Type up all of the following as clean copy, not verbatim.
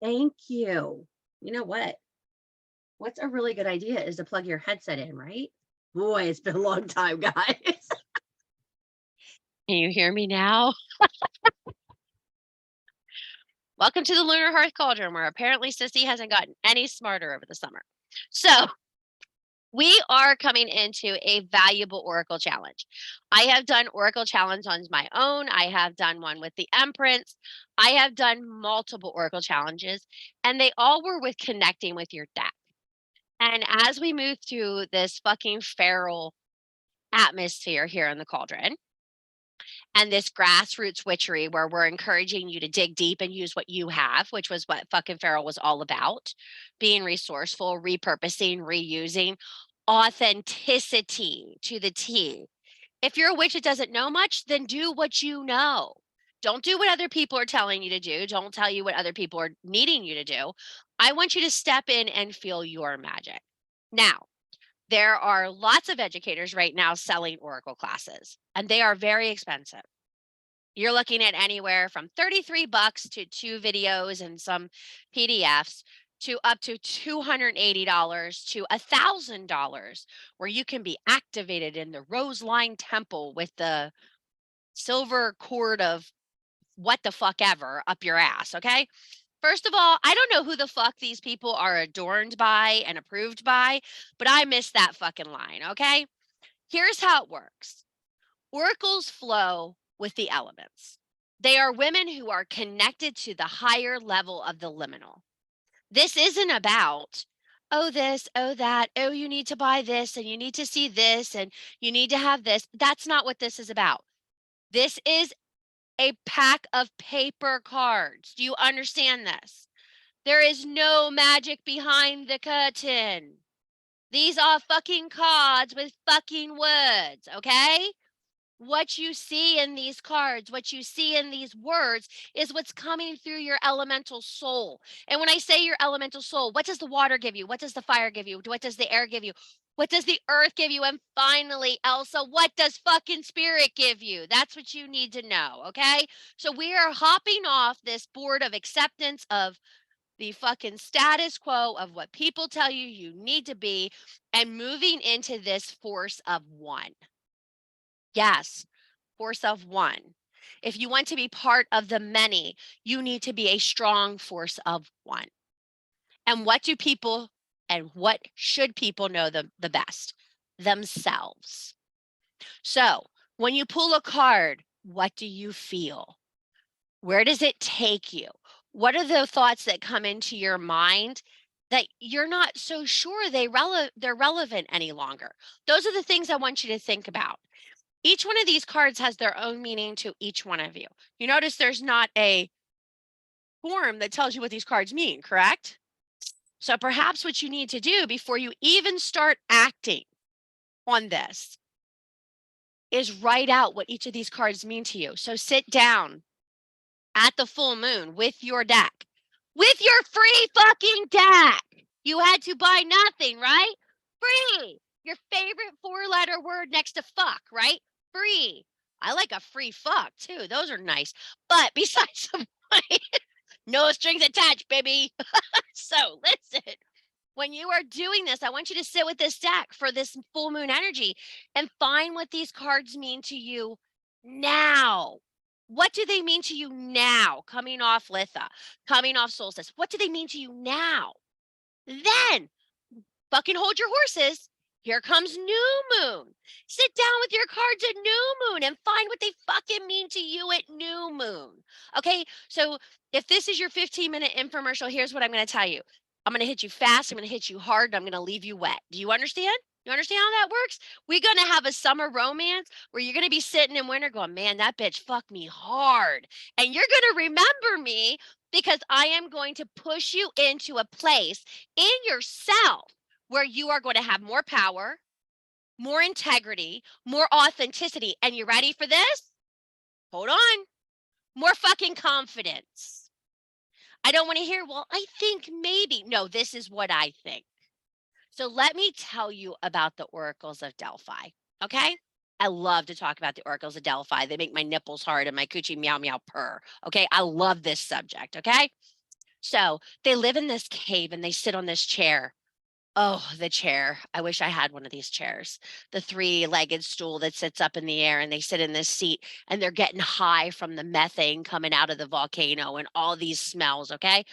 Thank you. You know what? What's a really good idea is to plug your headset in, right? Boy, it's been a long time, guys. Can you hear me now? Welcome to the Lunar Hearth Cauldron, where apparently Sissy hasn't gotten any smarter over the summer. So, we are coming into a valuable Oracle challenge. I have done Oracle challenge on my own. I have done one with the Empress. I have done multiple Oracle challenges, and they all were with connecting with your deck. And as we move through this fucking feral atmosphere here in the cauldron, and this grassroots witchery where we're encouraging you to dig deep and use what you have, which was what fucking Feral was all about, being resourceful, repurposing, reusing, authenticity to the T. If you're a witch that doesn't know much, then do what you know. Don't do what other people are telling you to do. Don't tell you what other people are needing you to do. I want you to step in and feel your magic. Now, there are lots of educators right now selling Oracle classes, and they are very expensive. You're looking at anywhere from 33 bucks to 2 videos and some PDFs to up to $280 to $1,000, where you can be activated in the Rose Line Temple with the silver cord of what the fuck ever up your ass, okay? First of all, I don't know who the fuck these people are adorned by and approved by, but I missed that fucking line, okay? Here's how it works. Oracles flow with the elements. They are women who are connected to the higher level of the liminal. This isn't about, oh, this, oh, that, oh, you need to buy this and you need to see this and you need to have this. That's not what this is about. This is a pack of paper cards. Do you understand this? There is no magic behind the curtain. These are fucking cards with fucking words, okay? What you see in these cards, what you see in these words is what's coming through your elemental soul. And when I say your elemental soul, what does the water give you? What does the fire give you? What does the air give you? What does the earth give you? And finally, Elsa, what does fucking spirit give you? That's what you need to know, okay? So we are hopping off this board of acceptance of the fucking status quo of what people tell you you need to be and moving into this force of one. Yes, force of one. If you want to be part of the many, you need to be a strong force of one. And what do people and what should people know the best? Themselves. So when you pull a card, what do you feel? Where does it take you? What are the thoughts that come into your mind that you're not so sure they're relevant any longer? Those are the things I want you to think about. Each one of these cards has their own meaning to each one of you. You notice there's not a form that tells you what these cards mean, correct? So perhaps what you need to do before you even start acting on this is write out what each of these cards mean to you. So sit down at the full moon with your deck, with your free fucking deck. You had to buy nothing, right? Free. Your favorite 4-letter word next to fuck, right? Free. I like a free fuck too. Those are nice. But besides the point, no strings attached, baby. So listen, when you are doing this, I want you to sit with this deck for this full moon energy and find what these cards mean to you now. What do they mean to you now? Coming off Litha, coming off Solstice. What do they mean to you now? Then fucking hold your horses. Here comes new moon. Sit down with your cards at new moon and find what they fucking mean to you at new moon. Okay. So if this is your 15-minute infomercial, here's what I'm going to tell you. I'm going to hit you fast. I'm going to hit you hard. And I'm going to leave you wet. Do you understand? You understand how that works? We're going to have a summer romance where you're going to be sitting in winter going, man, that bitch fucked me hard. And you're going to remember me because I am going to push you into a place in yourself where you are going to have more power, more integrity, more authenticity. And you ready for this? Hold on. More fucking confidence. I don't want to hear, well, I think maybe. No, this is what I think. So let me tell you about the oracles of Delphi, okay? I love to talk about the oracles of Delphi. They make my nipples hard and my coochie meow meow purr, okay? I love this subject, okay? So they live in this cave and they sit on this chair. Oh, the chair. I wish I had one of these chairs. The three-legged stool that sits up in the air and they sit in this seat and they're getting high from the methane coming out of the volcano and all these smells, okay?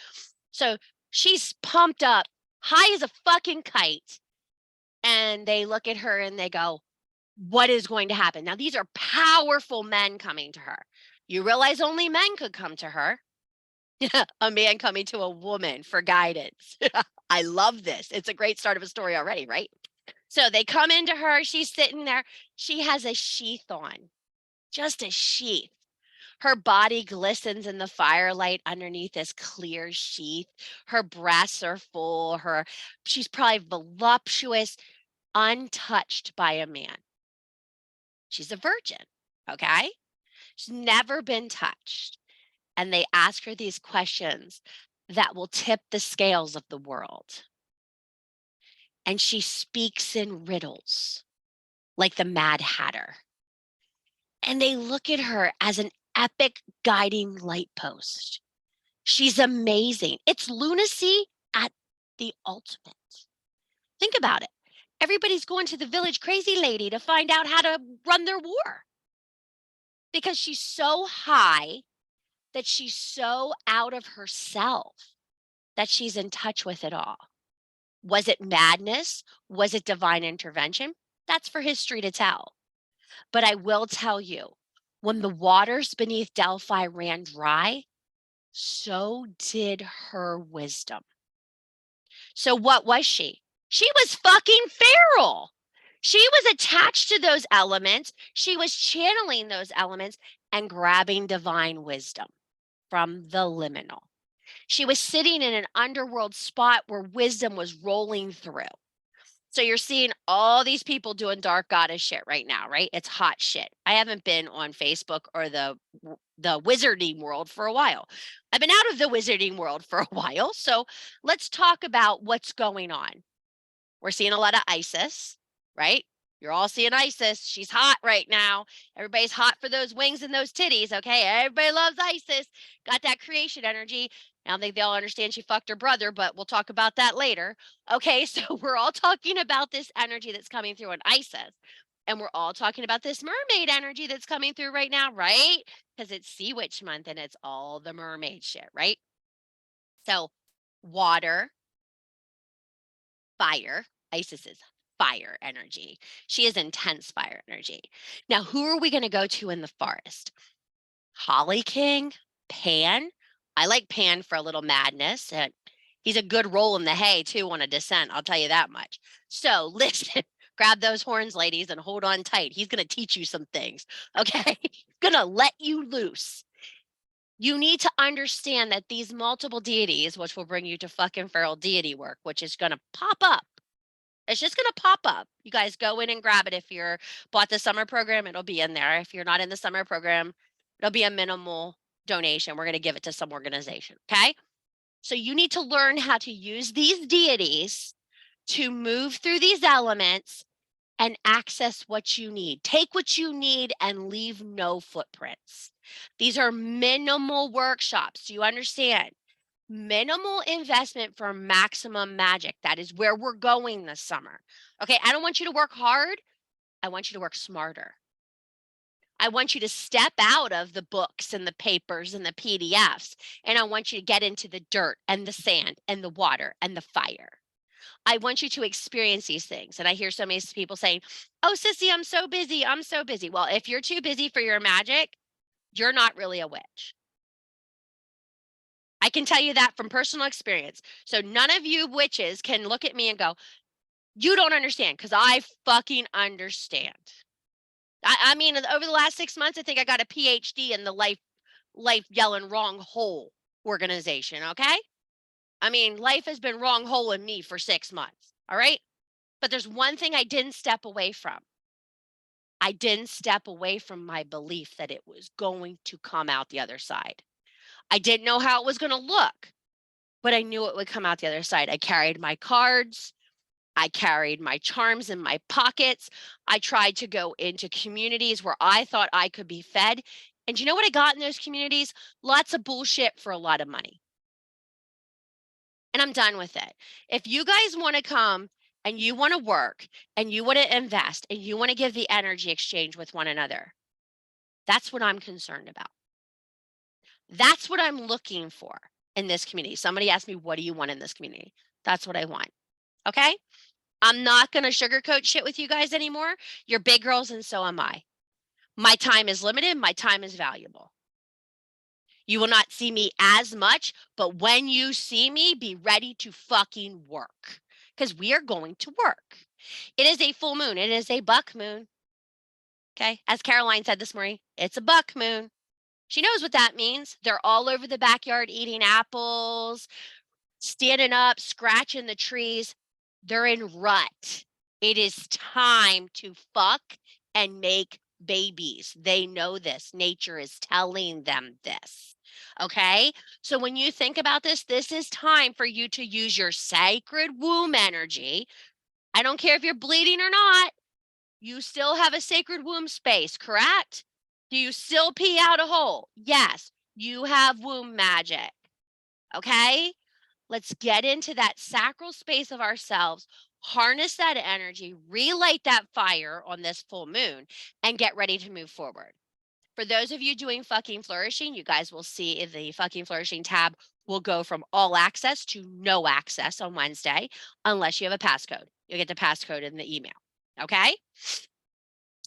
So she's pumped up, high as a fucking kite. And they look at her and they go, what is going to happen? Now, these are powerful men coming to her. You realize only men could come to her. A man coming to a woman for guidance. I love this. It's a great start of a story already, right? So they come into her. She's sitting there. She has a sheath on, just a sheath. Her body glistens in the firelight underneath this clear sheath. Her breasts are full. She's probably voluptuous, untouched by a man. She's a virgin, okay? She's never been touched. And they ask her these questions that will tip the scales of the world. And she speaks in riddles like the Mad Hatter. And they look at her as an epic guiding light post. She's amazing. It's lunacy at the ultimate. Think about it. Everybody's going to the village crazy lady to find out how to run their war because she's so high that she's so out of herself that she's in touch with it all. Was it madness? Was it divine intervention? That's for history to tell. But I will tell you, when the waters beneath Delphi ran dry, so did her wisdom. So what was she? She was fucking feral. She was attached to those elements. She was channeling those elements and grabbing divine wisdom from the liminal. She was sitting in an underworld spot where wisdom was rolling through. So you're seeing all these people doing dark goddess shit right now, right? It's hot shit. I haven't been on Facebook or the wizarding world for a while. I've been out of the wizarding world for a while. So let's talk about what's going on. We're seeing a lot of Isis, right? You're all seeing Isis. She's hot right now. Everybody's hot for those wings and those titties, okay? Everybody loves Isis. Got that creation energy. I don't think they all understand she fucked her brother, but we'll talk about that later. Okay, so we're all talking about this energy that's coming through on Isis. And we're all talking about this mermaid energy that's coming through right now, right? Because it's Sea Witch month and it's all the mermaid shit, right? So water, fire. Isis is fire energy. She is intense fire energy. Now, who are we going to go to in the forest? Holly King, Pan. I like Pan for a little madness. And he's a good roll in the hay, too, on a descent. I'll tell you that much. So listen, grab those horns, ladies, and hold on tight. He's going to teach you some things. Okay. He's going to let you loose. You need to understand that these multiple deities, which will bring you to fucking feral deity work, which is going to pop up. It's just going to pop up. You guys go in and grab it. If you're bought the summer program, it'll be in there. If you're not in the summer program, it'll be a minimal donation. We're going to give it to some organization. Okay. So you need to learn how to use these deities to move through these elements and access what you need. Take what you need and leave no footprints. These are minimal workshops. Do you understand? Minimal investment for maximum magic. That is where we're going this summer. Okay, I don't want you to work hard. I want you to work smarter. I want you to step out of the books and the papers and the PDFs, and I want you to get into the dirt and the sand and the water and the fire. I want you to experience these things. And I hear so many people saying, oh, sissy, I'm so busy. I'm so busy. Well, if you're too busy for your magic, you're not really a witch. I can tell you that from personal experience. So none of you witches can look at me and go, you don't understand, because I fucking understand. I mean, over the last 6 months, I think I got a PhD in the life yelling wrong hole organization. Okay. I mean, life has been wrong hole in me for 6 months. All right. But there's one thing I didn't step away from. I didn't step away from my belief that it was going to come out the other side. I didn't know how it was going to look, but I knew it would come out the other side. I carried my cards. I carried my charms in my pockets. I tried to go into communities where I thought I could be fed. And you know what I got in those communities? Lots of bullshit for a lot of money. and I'm done with it. If you guys want to come and you want to work and you want to invest and you want to give the energy exchange with one another, that's what I'm concerned about. That's what I'm looking for in this community. Somebody asked me, what do you want in this community? That's what I want. Okay. I'm not going to sugarcoat shit with you guys anymore. You're big girls, and so am I. My time is limited. My time is valuable. You will not see me as much, but when you see me, be ready to fucking work because we are going to work. It is a full moon. It is a buck moon. Okay. As Caroline said this morning, it's a buck moon. She knows what that means. They're all over the backyard eating apples, standing up, scratching the trees. They're in rut. It is time to fuck and make babies. They know this. Nature is telling them this. Okay. So when you think about this, this is time for you to use your sacred womb energy. I don't care if you're bleeding or not. You still have a sacred womb space, correct? Do you still pee out a hole? Yes. You have womb magic. Okay. Let's get into that sacral space of ourselves, harness that energy, relight that fire on this full moon, and get ready to move forward. For those of you doing fucking flourishing, you guys will see the fucking flourishing tab will go from all access to no access on Wednesday, unless you have a passcode. You'll get the passcode in the email. Okay.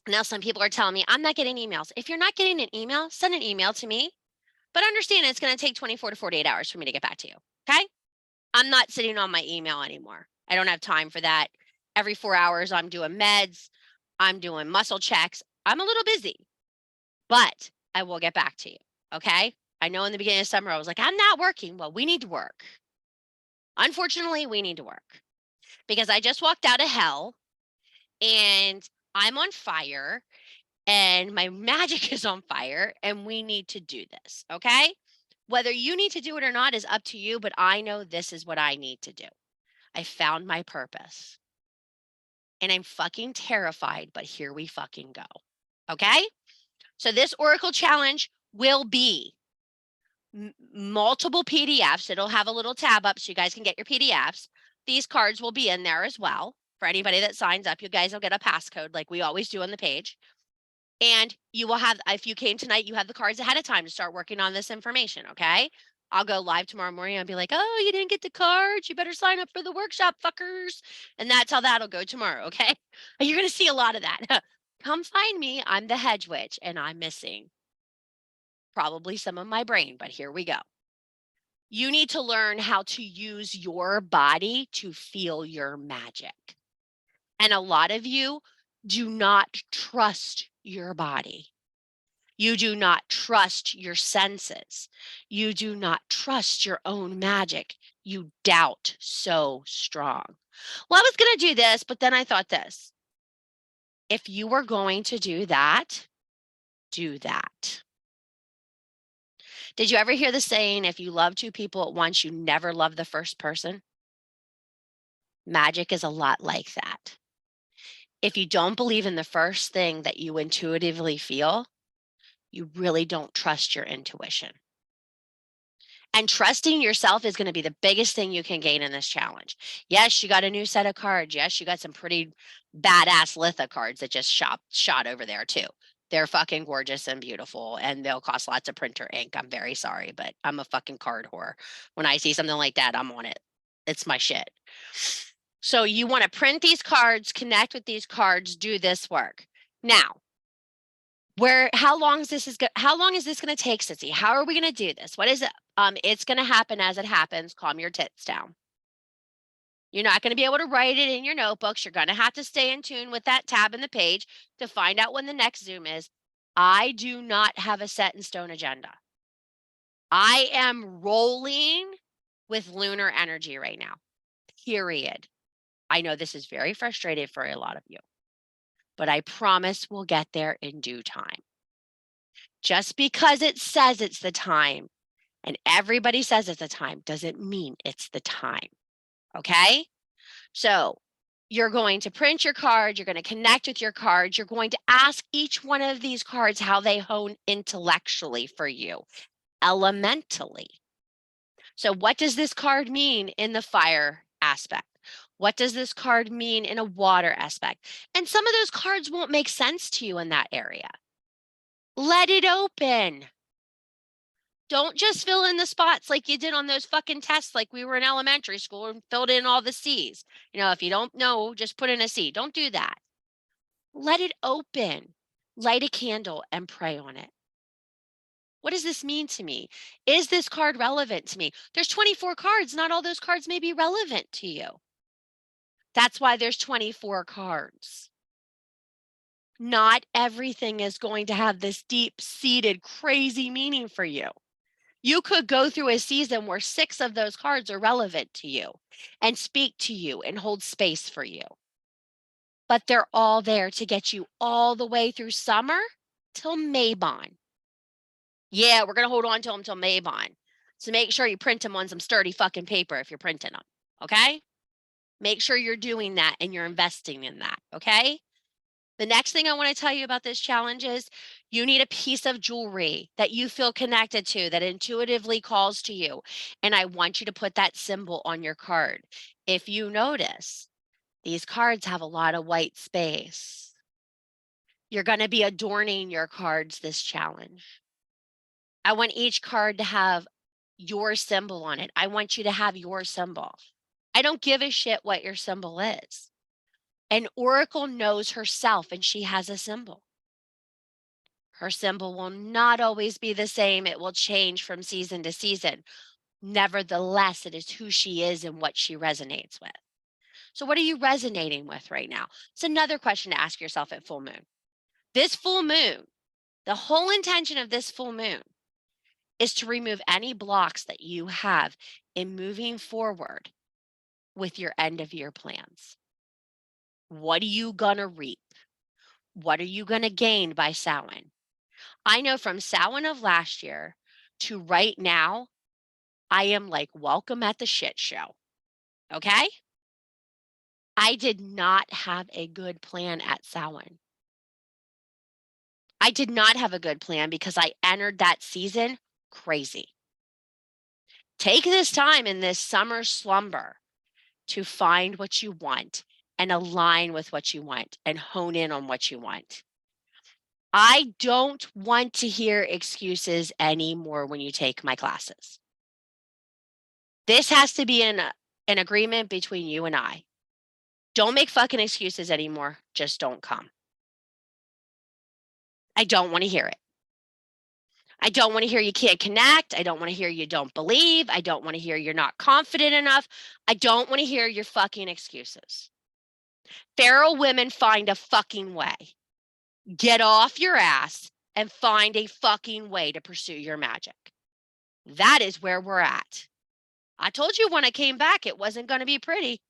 Now, some people are telling me I'm not getting emails. If you're not getting an email, send an email to me, but understand it's going to take 24 to 48 hours for me to get back to you. Okay. I'm not sitting on my email anymore. I don't have time for that. Every 4 hours, I'm doing meds. I'm doing muscle checks. I'm a little busy, but I will get back to you. Okay. I know in the beginning of summer, I was like, I'm not working. Well, we need to work. Unfortunately, we need to work because I just walked out of hell and I'm on fire and my magic is on fire and we need to do this. Okay. Whether you need to do it or not is up to you, but I know this is what I need to do. I found my purpose and I'm fucking terrified, but here we fucking go. Okay. So this Oracle challenge will be multiple PDFs. It'll have a little tab up so you guys can get your PDFs. These cards will be in there as well. For anybody that signs up, you guys will get a passcode like we always do on the page. And you will have, if you came tonight, you have the cards ahead of time to start working on this information. Okay. I'll go live tomorrow morning and be like, oh, you didn't get the cards. You better sign up for the workshop, fuckers. And that's how that'll go tomorrow. Okay. You're going to see a lot of that. Come find me. I'm the hedge witch and I'm missing probably some of my brain, but here we go. You need to learn how to use your body to feel your magic. And a lot of you do not trust your body. You do not trust your senses. You do not trust your own magic. You doubt so strong. Well, I was going to do this, but then I thought this. If you were going to do that, do that. Did you ever hear the saying, if you love two people at once, you never love the first person? Magic is a lot like that. If you don't believe in the first thing that you intuitively feel, you really don't trust your intuition. And trusting yourself is going to be the biggest thing you can gain in this challenge. Yes, you got a new set of cards. Yes, you got some pretty badass litha cards that just shot over there too. They're fucking gorgeous and beautiful, and they'll cost lots of printer ink. I'm very sorry, but I'm a fucking card whore. When I see something like that, I'm on it. It's my shit. So you want to print these cards, connect with these cards, do this work. Now, how long is this going to take, Sissy? How are we going to do this? What is it? It's going to happen as it happens. Calm your tits down. You're not going to be able to write it in your notebooks. You're going to have to stay in tune with that tab in the page to find out when the next Zoom is. I do not have a set in stone agenda. I am rolling with lunar energy right now, period. I know this is very frustrating for a lot of you, but I promise we'll get there in due time. Just because it says it's the time and everybody says it's the time doesn't mean it's the time. Okay. So you're going to print your card. You're going to connect with your cards. You're going to ask each one of these cards how they hone intellectually for you, elementally. So what does this card mean in the fire aspect? What does this card mean in a water aspect? And some of those cards won't make sense to you in that area. Let it open. Don't just fill in the spots like you did on those fucking tests like we were in elementary school and filled in all the C's. If you don't know, just put in a C. Don't do that. Let it open. Light a candle and pray on it. What does this mean to me? Is this card relevant to me? There's 24 cards. Not all those cards may be relevant to you. That's why there's 24 cards. Not everything is going to have this deep-seated, crazy meaning for you. You could go through a season where 6 of those cards are relevant to you and speak to you and hold space for you. But they're all there to get you all the way through summer till Maybon. Yeah, we're going to hold on to them till Maybon. So make sure you print them on some sturdy fucking paper if you're printing them. Okay? Make sure you're doing that and you're investing in that. Okay? The next thing I want to tell you about this challenge is you need a piece of jewelry that you feel connected to, that intuitively calls to you. And I want you to put that symbol on your card. If you notice, these cards have a lot of white space. You're going to be adorning your cards this challenge. I want each card to have your symbol on it. I want you to have your symbol. I don't give a shit what your symbol is. An oracle knows herself and she has a symbol. Her symbol will not always be the same. It will change from season to season. Nevertheless, it is who she is and what she resonates with. So what are you resonating with right now? It's another question to ask yourself at full moon. This full moon, the whole intention of this full moon is to remove any blocks that you have in moving forward with your end of year plans. What are you going to reap? What are you going to gain by Samhain? I know from Samhain of last year to right now, I am like, welcome at the shit show. Okay? I did not have a good plan at Samhain. I did not have a good plan because I entered that season crazy. Take this time in this summer slumber to find what you want and align with what you want and hone in on what you want. I don't want to hear excuses anymore when you take my classes. This has to be an agreement between you and I. Don't make fucking excuses anymore. Just don't come. I don't want to hear it. I don't want to hear you can't connect. I don't want to hear you don't believe. I don't want to hear you're not confident enough. I don't want to hear your fucking excuses. Feral women, find a fucking way. Get off your ass and find a fucking way to pursue your magic. That is where we're at. I told you when I came back it wasn't going to be pretty,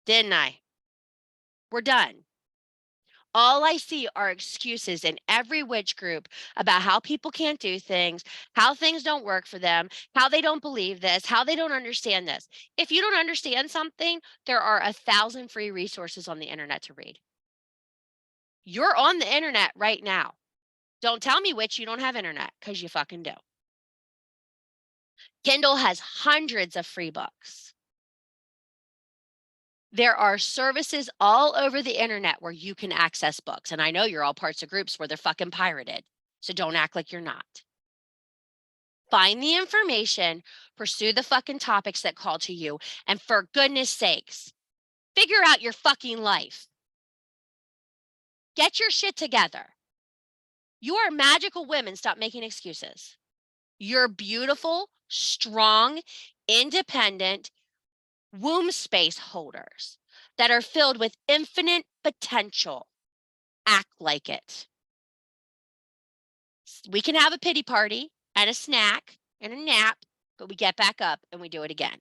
didn't I? We're done. All I see are excuses in every witch group about how people can't do things, how things don't work for them, how they don't believe this, how they don't understand this. If you don't understand something, there are 1,000 free resources on the internet to read. You're on the internet right now. Don't tell me witch you don't have internet, because you fucking do. Kindle has hundreds of free books. There are services all over the internet where you can access books. And I know you're all parts of groups where they're fucking pirated. So don't act like you're not. Find the information, pursue the fucking topics that call to you, and for goodness sakes, figure out your fucking life. Get your shit together. You are magical women. Stop making excuses. You're beautiful, strong, independent womb space holders that are filled with infinite potential. Act like it. We can have a pity party and a snack and a nap, but we get back up and we do it again.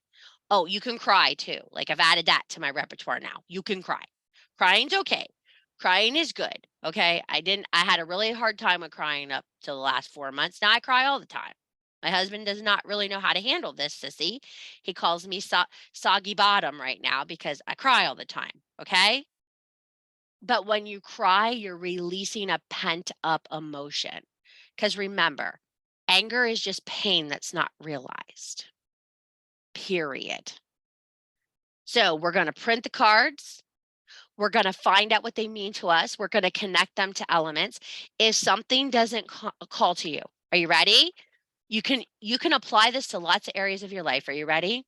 Oh, you can cry too. Like I've added that to my repertoire now. You can cry. Crying's okay. Crying is good. Okay. I had a really hard time with crying up to the last 4 months. Now I cry all the time. My husband does not really know how to handle this, sissy. He calls me soggy bottom right now because I cry all the time. Okay. But when you cry, you're releasing a pent up emotion. Because remember, anger is just pain that's not realized. period. So we're going to print the cards. We're going to find out what they mean to us. We're going to connect them to elements. If something doesn't call to you, are you ready? You can apply this to lots of areas of your life. Are you ready?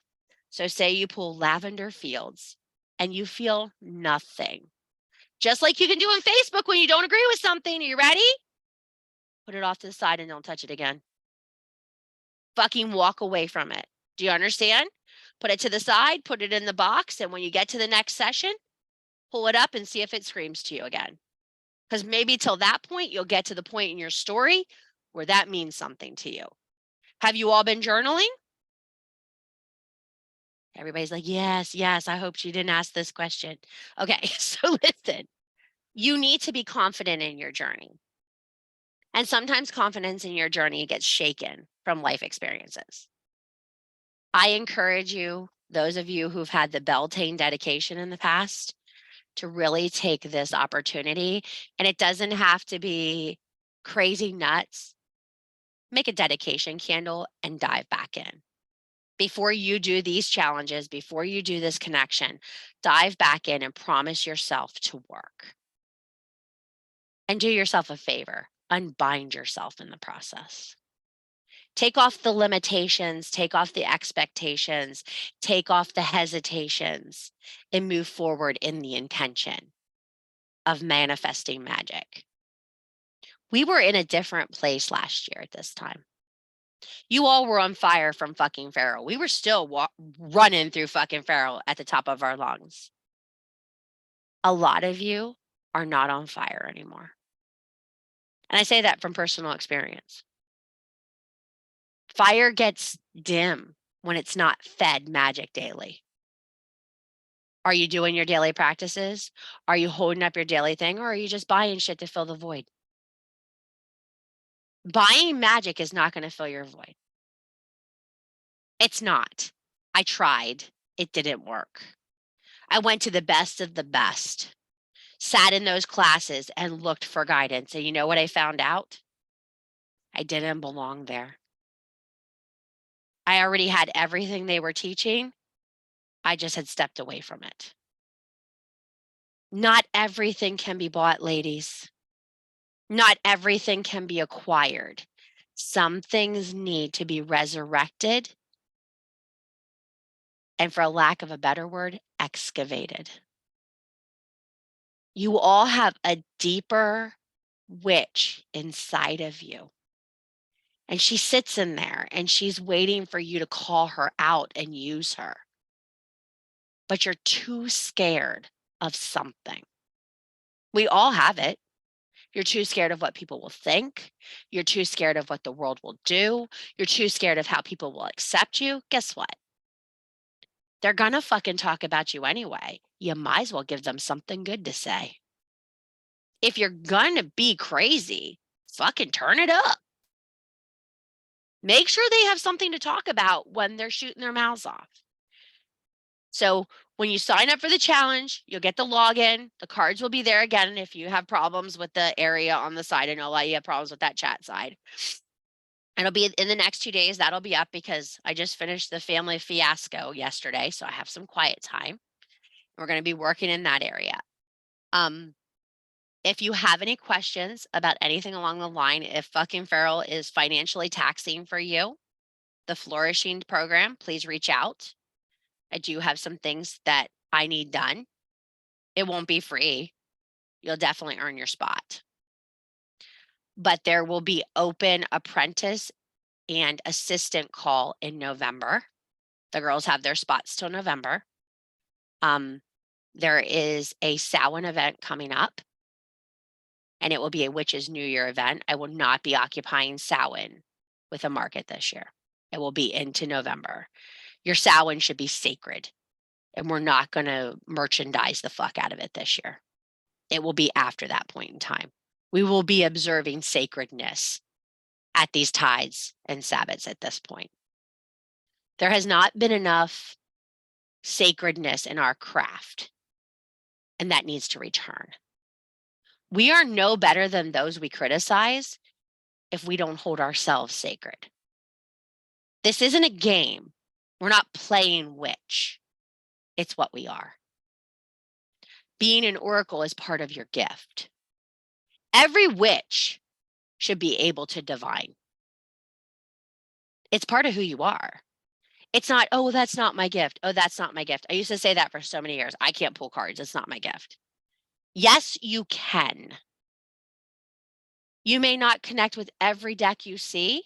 So say you pull lavender fields and you feel nothing. Just like you can do on Facebook when you don't agree with something. Are you ready? Put it off to the side and don't touch it again. Fucking walk away from it. Do you understand? Put it to the side, put it in the box, and when you get to the next session, pull it up and see if it screams to you again. Because maybe till that point, you'll get to the point in your story where that means something to you. Have you all been journaling? Everybody's like, yes, yes, I hope she didn't ask this question. Okay, so listen, you need to be confident in your journey. And sometimes confidence in your journey gets shaken from life experiences. I encourage you, those of you who've had the Beltane dedication in the past, to really take this opportunity. And it doesn't have to be crazy nuts. Make a dedication candle and dive back in. Before you do these challenges, before you do this connection, dive back in and promise yourself to work. And do yourself a favor, unbind yourself in the process. Take off the limitations, take off the expectations, take off the hesitations, and move forward in the intention of manifesting magic. We were in a different place last year at this time. You all were on fire from fucking Pharaoh. We were still running through fucking Pharaoh at the top of our lungs. A lot of you are not on fire anymore. And I say that from personal experience. Fire gets dim when it's not fed magic daily. Are you doing your daily practices? Are you holding up your daily thing? Or are you just buying shit to fill the void? Buying magic is not going to fill your void. It's not. I tried. It didn't work. I went to the best of the best, sat in those classes and looked for guidance. And you know what I found out? I didn't belong there. I already had everything they were teaching. I just had stepped away from it. Not everything can be bought, ladies. Not everything can be acquired. Some things need to be resurrected, and for a lack of a better word, excavated. You all have a deeper witch inside of you. And she sits in there and she's waiting for you to call her out and use her. But you're too scared of something. We all have it. You're too scared of what people will think. You're too scared of what the world will do. You're too scared of how people will accept you. Guess what? They're going to fucking talk about you anyway. You might as well give them something good to say. If you're going to be crazy, fucking turn it up. Make sure they have something to talk about when they're shooting their mouths off. So when you sign up for the challenge, you'll get the login. The cards will be there again if you have problems with the area on the side. I know a lot of you have problems with that chat side. It'll be in the next 2 days. That'll be up because I just finished the family fiasco yesterday. So I have some quiet time. We're going to be working in that area. If you have any questions about anything along the line, if fucking feral is financially taxing for you, the Flourishing program, please reach out. I do have some things that I need done. It won't be free. You'll definitely earn your spot. But there will be open apprentice and assistant call in November. The girls have their spots till November. There is a Samhain event coming up, and it will be a Witches New Year event. I will not be occupying Samhain with a market this year. It will be into November. Your Samhain should be sacred, and we're not going to merchandise the fuck out of it this year. It will be after that point in time. We will be observing sacredness at these tides and Sabbats at this point. There has not been enough sacredness in our craft, and that needs to return. We are no better than those we criticize if we don't hold ourselves sacred. This isn't a game. We're not playing witch. It's what we are. Being an oracle is part of your gift. Every witch should be able to divine. It's part of who you are. It's not, oh, that's not my gift. Oh, that's not my gift. I used to say that for so many years. I can't pull cards. It's not my gift. Yes, you can. You may not connect with every deck you see,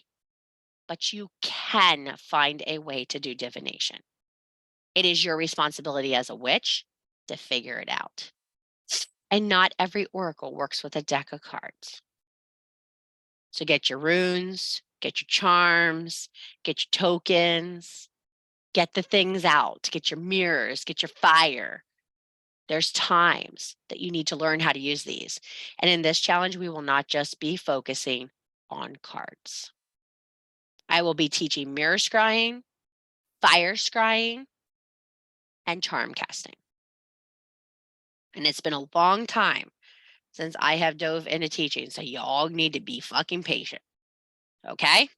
but you can find a way to do divination. It is your responsibility as a witch to figure it out. And not every oracle works with a deck of cards. So get your runes, get your charms, get your tokens, get the things out, get your mirrors, get your fire. There's times that you need to learn how to use these. And in this challenge, we will not just be focusing on cards. I will be teaching mirror scrying, fire scrying, and charm casting. And it's been a long time since I have dove into teaching, so y'all need to be fucking patient. Okay?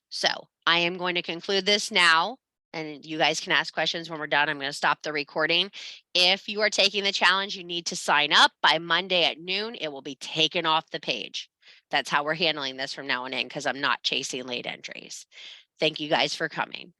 So I am going to conclude this now, and you guys can ask questions when we're done. I'm going to stop the recording. If you are taking the challenge, you need to sign up by Monday at noon. It will be taken off the page. That's how we're handling this from now on in, because I'm not chasing late entries. Thank you guys for coming.